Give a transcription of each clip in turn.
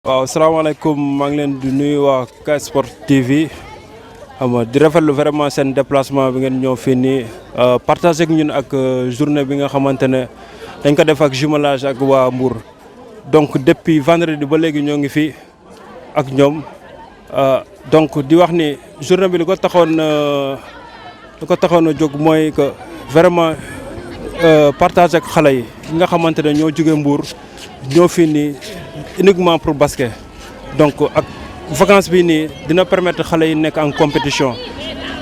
waaw salaamaaleykum maa ngi leen di nuyu waa KS Sport TV xam nga di rafetlu vraiment seen déplacement bi ngeen ñëw fii nii partagé ak ñun ak journée bi nga xamante ne dañ ko def ak jumelage ak waa Mbour. donc depuis vendredi ba léegi ñoo ngi fi ak ñoom donc di wax ni journée bi li ko taxoon a jóg mooy que vraiment partagé ak xale yi nga xamante ne ñoo jóge Mbour ñoo fii nii uniquement pour basket. donc ak vacance bi nii dina permettre xale yi nekk en compétition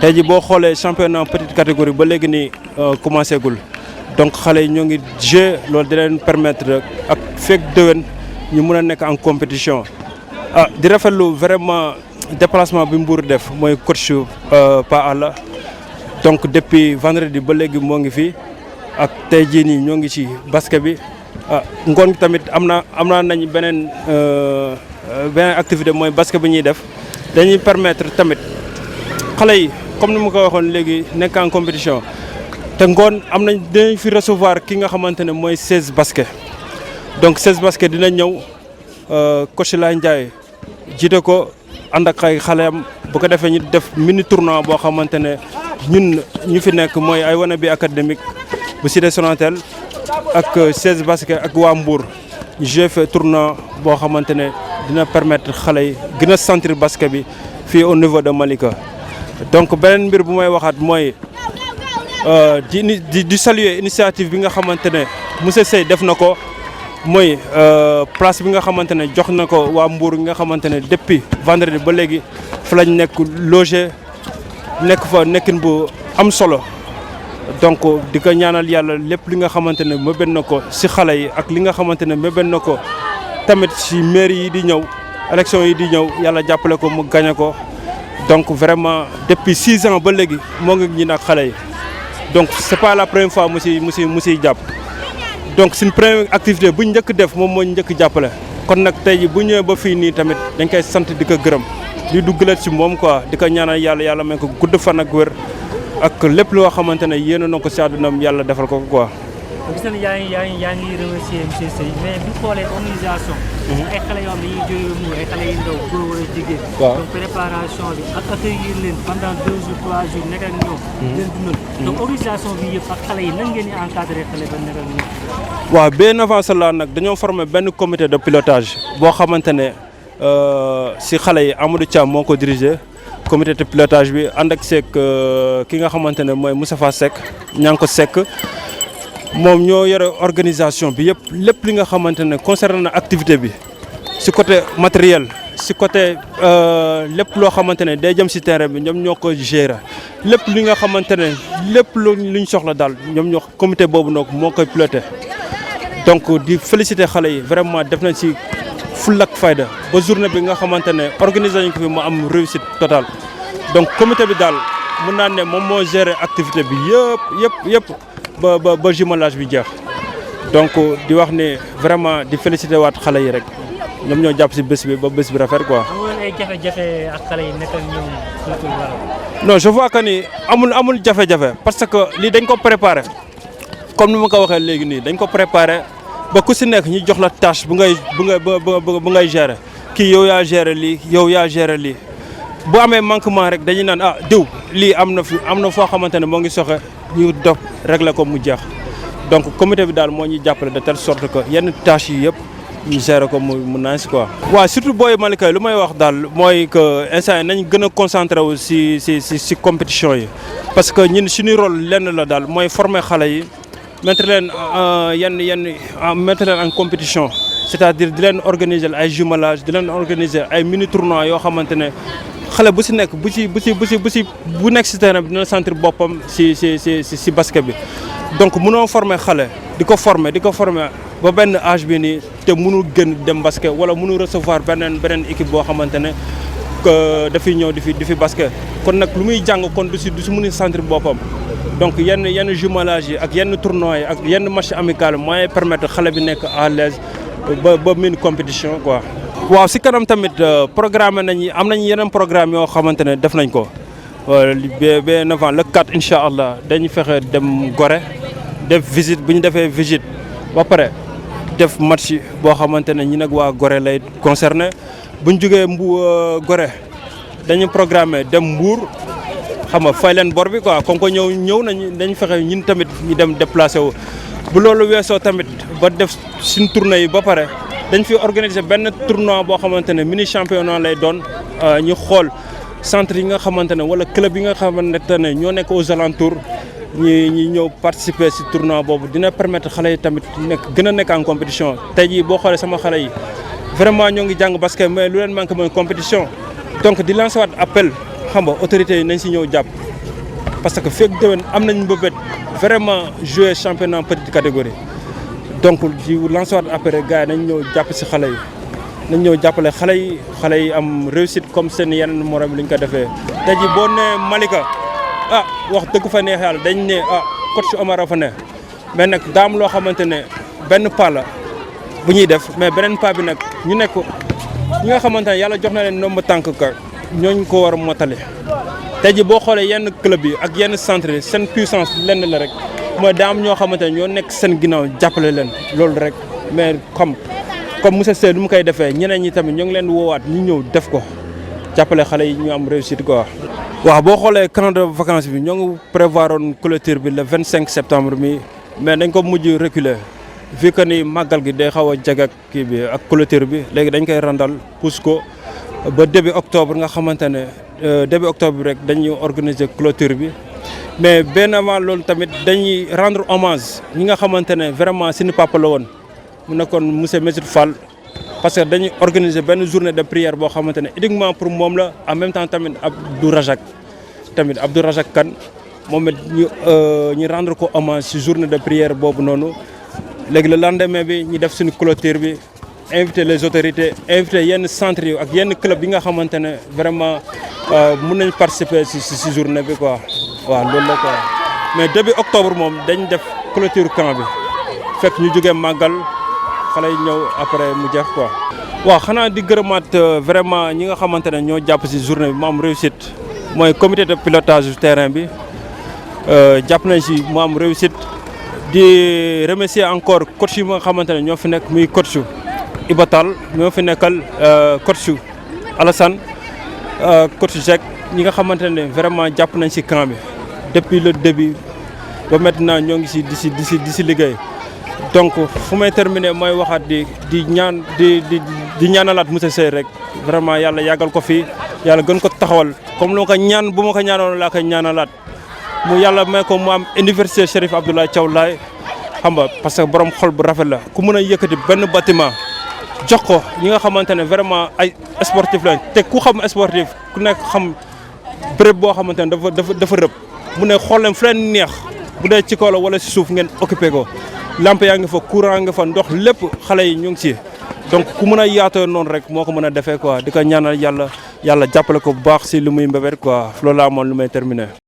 tey ji boo xoolee championnat petite catégorie ba léegi nii commencé gul donc xale yi ñoo ngi jouer loolu di leen permettre ak fekk déwén ñu mun a nekk en compétition. di rafetlu vraiment déplacement bi Mbour def mooy coach Pa Alla donc depuis vendredi ba léegi moo ngi fi ak tey jii nii ñoo ngi ci basket bi. ngoon tamit am naa nañ beneen activité mooy basket bi ñuy def dañuy permettre tamit xale yi comme ni ma ko waxoon léegi nekk en compétition te ngoon dinañ fi recevoir ki nga xamante ne mooy 16 basket. donc 16 basket dina ñëw coach Laye Ndiaye jiite ko ànd ak ay xaleem bu ko defee ñu def mini tournoi boo xamante ne ñun ñu fi nekk mooy ay wane bi académique bu Cité Sonatel ak 16 basket ak waa Mbour ñu joué fait tournoi boo xamante ne dina permettre xale yi gën a sentir basket bi fii au niveau de Malika. donc beneen mbir bu may waxaat mooy di saluer initiative bi nga xamante ne monsieur Seye def na ko mooy place bi nga xamante ne jox na ko waa Mbour nga xamante ne depuis vendredi ba léegi fa lañ nekk logé nekk fa nekkin bu am solo. donc di ko ñaanal yàlla lépp li nga xamante ne mëbën na ko si xale yi ak li nga xamante ne mëbën na ko tamit si mairie yi di ñëw élection yi di ñëw yàlla jàppale ko mu gañe ko. donc vraiment depuis 6 ans ba léegi moo ngi ñi ak xale yi donc c'est pas la première fois mu siy jàpp. donc suñ première activité bu njëkk def moom moo njëkk jàppale kon nag tey ji bu ñëwee ba fii nii tamit dañ koy sant di ko gërëm di duggalat si moom quoi di ko ñaanal yàlla may ko gudd fan ak wér. ak lépp loo xamante ne yéen na ko si àddunaam yàlla defal ko quoi. gis nañu yaa ngi remercier monsieur Seye mais bi xoolee organisation. ay xale yoo xam ne dañuy jógee mu ay xale yu ndaw góor wala jigéen. waaw donc préparation bi ak accueillir leen pendant 2 jours 3 jours nekk ak ñoom. leen dundal donc organisation bi yëpp ak xale yi nan ngeen di encadré xale ba nekk ak ñoom. waaw bien avant cela nag dañoo formé benn comité de pilotage boo xamante ne si xale yi Amadou Thiam moo ko dirigé. comité de pilotage bi ànd ak seeg ki nga xamante ne mooy Moustapha Seck ñaa ngi ko Seck moom ñoo yore organisation bi yëpp lépp li nga xamante ne concerne na activité bi si côté matériel si côté lépp loo xamante ne day jëm si terrain bi ñoom ñoo ko gérer lépp li nga xamante ne lépp luñ soxla daal ñoom ñoo comité boobu nag moo koy piloté. donc di féliciter xale yi vraiment def nañ si fulla ak fayda ba journée bi nga xamante ne organisé nañ ko fi mu am réussite totale. donc comité bi daal mën naa ne moom moo gérer activité bi yëpp ba jumelage bi jeex. donc di wax ne vraiment di féliciter waat xale yi rek ñoom ñoo jàpp si bés bi ba bés bi rafet quoi. amul ay jafe-jafe ak xale yi nekk ak ñoom surtout wala. non je vois que ni amul jafe-jafe parce que lii dañ ko préparer comme ni ma ko waxee léegi nii dañ ko préparer. ba ku si nekk ñu jox la tâche bu ngay gérer kii yow yaa gérer lii yow yaa gérer lii bu amee manquement rek dañuy naan diw lii am na foo xamante ne moo ngi soxe ñu dog régler ko mu jeex. donc comité bi daal moo ñuy jàppale de telle sorte que yenn tâches yi yëpp ñu gérer ko mu nice quoi. waaw surtout booy Malika lu may wax daal mooy que instant nañ gën a concentré wu si compétition yi parce que ñun suñu rôle lenn la daal mooy former xale yi. mettre leen mettre leen en compétition c'est-à-dire di leen organiser ay jumelage di leen organiser ay mini tournois yoo xamante ne xale bu si nekk bu nekk si terrain bi dina sentir boppam si basket bi. donc mënoo former xale di ko former ba benn âge bi nii te mënul gën dem basket wala mënul recevoir beneen équipe boo xamante ne que dafay ñëw di fi basket kon nag lu muy jàng kon du si mën a sentir boppam. donc yenn jumelage yi ak yenn tournois yi ak yenn match amical mooy permettre xale bi nekk à l'aise ba mini compétition quoi. waaw si kanam tamit programme am nañ yeneen programme yoo xamante ne def nañ ko ba novembre le 4 incha allah dañu fexe dem Gorée def visite bu ñu defee visite ba pare def match boo xamante ne ñi nag waa Gorée lay concerné bu ñu jógee Gorée dañu programmé dem Mbour xam nga fay leen bor bi quoi comme que ñëw nañu dañ fexe ñun tamit ñu dem déplacé wu. bu loolu weesoo tamit ba def suñ tournée yi ba pare dañ fi organiser benn tournoi boo xamante ne mini championnat lay doon ñu xool centre yi nga xamante ne wala club yi nga xamante ne ñoo nekk aux alentours ñi ñëw participer ci tournoi boobu dina permettre xale yi tamit gën a nekk en compétition. tey jii boo xoolee sama xale yi vraiment ñoo ngi jàng basket mais lu leen manqué mooy compétition donc di lancer waat appel xam nga autorités yi nañ ci ñëw jàpp parce que fekk déwén am nañ mbëbët vraiment jouer championnat petite catégorie donc di lancer waat appel gars yi nañ ñëw jàpp ci xale yi. nañ ñëw jàppale xale yi am réussite comme seen yeneen morom li ñu ko defee tey jii boo nee Malika wax dëgg fa neex yàlla dañ ne coach Omar a fa ne mais nag daam loo xamante ne benn pas la bu ñuy def mais beneen pas bi nag ñu nekk ñi nga xamante ne yàlla jox na leen ndomba tànk ka ñooñ ko war a motale tey jii boo xoolee yenn club yi ak yenn centre yi seen puissance lenn la rek mooy daam ñoo xamante ne ñoo nekk seen ginnaaw jàppale leen loolu rek mais comme monsieur Seye lu mu koy defee ñeneen ñi tamit ñoo ngi leen woowaat ñu ñëw def ko jàppale xale yi ñu am réussite quoi. waaw boo xoolee camp de vacances bi ñoo ngi prévoir woon clôture bi le 25 septembre mi mais dañ ko mujj reculer vu que ni màggal gi day xaw a jag ak kii bi ak clôture bi léegi dañ koy randal pousse ko ba début octobre nga xamante ne début octobre bi rek dañuy organiser clôture bi. mais benn avant loolu tamit dañuy rendre hommage ñi nga xamante ne vraiment suñu papa la woon. mu nekkoon monsieur Mesut Fall parce que dañuy organiser benn journée de prière boo xamante ne uniquement pour moom la en même temps tamit Abdou Rajak Kane moom it ñu rendre ko hommage ci journée de prière boobu noonu léegi le lendemain bi ñu def suñu clôture bi inviter les autorités inviter yenn centres yi ak yenn club yi nga xamante ne vraiment mën nañ participer ci journée bi quoi waaw loolu la quoi mais début octobre moom dañ def clôture camp bi fekk ñu jógee màggal xale yi ñëw après mu jeex quoi. waaw xanaa di gërëmaat vraiment ñi nga xamante ne ñoo jàpp ci journée bi mu am réussite mooy comité de pilotage du terrain bi jàpp nañ ci mu am réussite di remercier encore coach yi nga xamante ne ñoo fi nekk muy coach Ibatal ñoo fi nekkal coach Alassane coach Jacques ñi nga xamante ne vraiment jàpp nañ ci camp bi depuis le début ba maintenant ñoo ngi di ci liggéey. donc fu may terminer mooy waxaat di ñaanalaat monsieur Seye rek vraiment yàlla yàggal ko fi yàlla gën ko taxawal comme lu ma ko ñaan bu ma ko ñaanoon laa koy ñaanalaat mu yàlla may ko mu am université Chérif Abdoulaye Thiaw Laye xam nga parce que borom xol bu rafet la ku mën a yëkkati benn bâtiment jox ko ñi nga xamante ne vraiment ay sportif lañ te ku xam sportif ku nekk xam béréb boo xamante ne dafa rëb mu ne xool leen fu leen neex bu dee ci kaw la wala ci suuf ngeen occupé ko. lampe yaa ngi fa courant nga fa ndox lépp xale yi ñu ngi ci donc ku mën a yaatoo noonu rek moo ko mën a defee quoi di ko ñaanal yàlla jàppale ko bu baax si lu muy mbébét quoi loolu laa amoon lu may terminer.